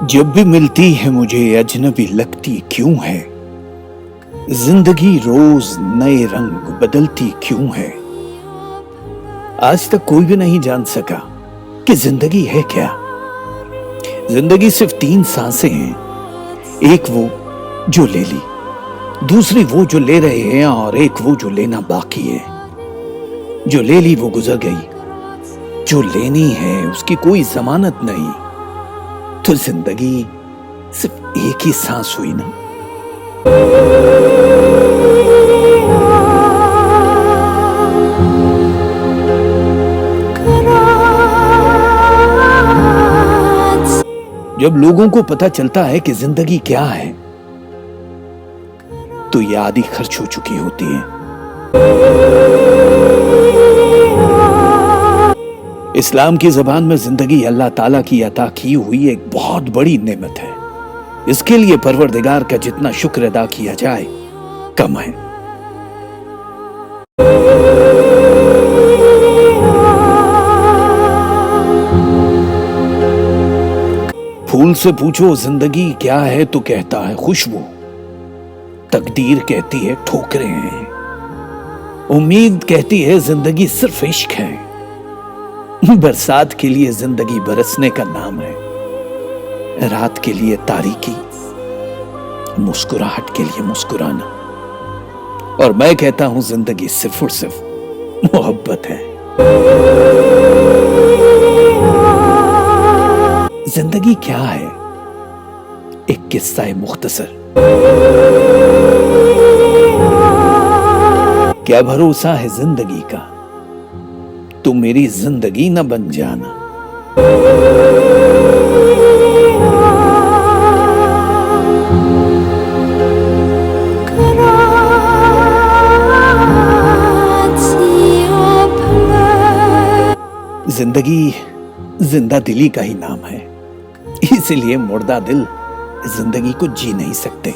जब भी मिलती है मुझे अजनबी लगती क्यों है। जिंदगी रोज नए रंग बदलती क्यों है। आज तक कोई भी नहीं जान सका कि जिंदगी है क्या। जिंदगी सिर्फ 3 सांसें हैं। एक वो जो ले ली, दूसरी वो जो ले रहे हैं, और एक वो जो लेना बाकी है। जो ले ली वो गुजर गई, जो लेनी है उसकी कोई जमानत नहीं। तो जिंदगी सिर्फ एक ही सांस हुई ना। जब लोगों को पता चलता है कि जिंदगी क्या है, तो ये आधी खर्च हो चुकी होती है। इस्लाम की ज़बान में जिंदगी अल्लाह ताला की अता की हुई एक बहुत बड़ी नेमत है। इसके लिए परवरदिगार का जितना शुक्र अदा किया जाए कम है। फूल से पूछो जिंदगी क्या है तो कहता है खुशबू। तकदीर कहती है ठोकरें हैं। उम्मीद कहती है जिंदगी सिर्फ इश्क है। बरसात के लिए जिंदगी बरसने का नाम है। रात के लिए तारीकी, मुस्कुराहट के लिए मुस्कुराना। और मैं कहता हूं जिंदगी सिर्फ और सिर्फ मोहब्बत है। जिंदगी क्या है? एक किस्सा है मुख्तसर। क्या भरोसा है जिंदगी का, तुम मेरी जिंदगी न बन जाना। जिंदगी जिंदा दिली का ही नाम है, इसलिए मुर्दा दिल जिंदगी को जी नहीं सकते।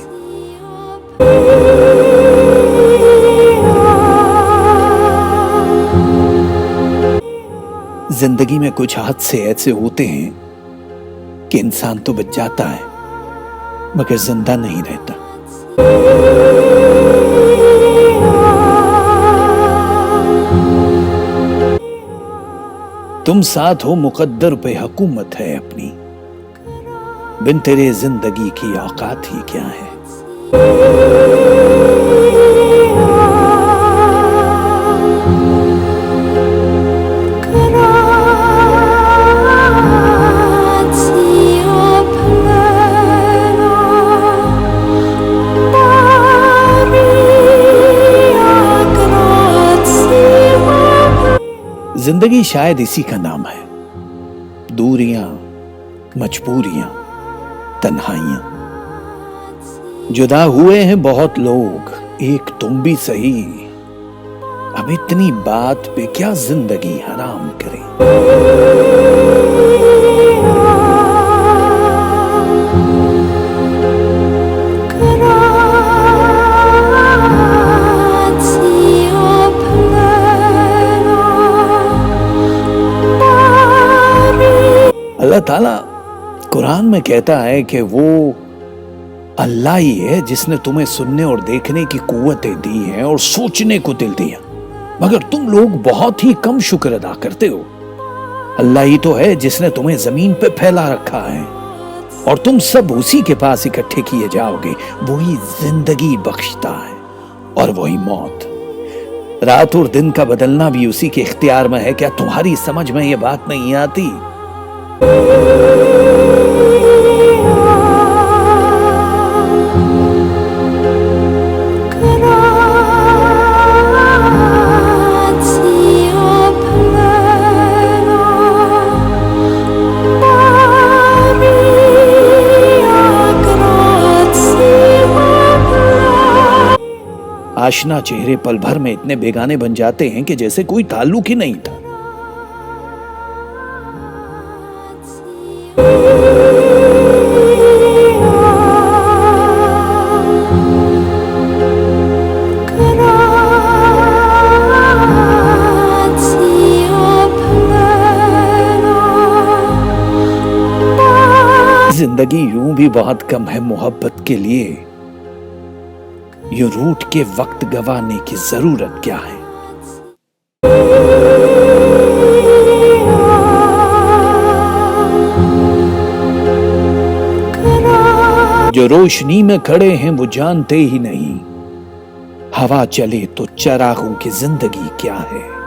जिंदगी में कुछ हादसे ऐसे होते हैं कि इंसान तो बच जाता है मगर जिंदा नहीं रहता। तुम साथ हो मुकद्दर पे हुकूमत है अपनी, बिन तेरे जिंदगी की औकात ही क्या है। जिंदगी शायद इसी का नाम है। दूरियां, मजबूरियां, तन्हाइयां। जुदा हुए हैं बहुत लोग, एक तुम भी सही। अब इतनी बात पे क्या जिंदगी हराम करे। अल्लाह ताला कुरान में कहता है कि वो अल्लाह ही है जिसने तुम्हें सुनने और देखने की कुव्वतें दी हैं और सोचने को दिल दिया, मगर तुम लोग बहुत ही कम शुक्र अदा करते हो। अल्लाह ही तो है जिसने तुम्हें जमीन पे फैला रखा है और तुम सब उसी के पास इकट्ठे किए जाओगे। वही जिंदगी बख्शता है और वही मौत। रात और दिन का बदलना भी उसी के इख्तियार में है। क्या तुम्हारी समझ में ये बात नहीं आती? आशना चेहरे पल भर में इतने बेगाने बन जाते हैं कि जैसे कोई ताल्लुक ही नहीं था। जिंदगी यूं भी बहुत कम है मोहब्बत के लिए, यूं रूठ के वक्त गवाने की जरूरत क्या है। जो रोशनी में खड़े हैं वो जानते ही नहीं, हवा चले तो चरागों की जिंदगी क्या है।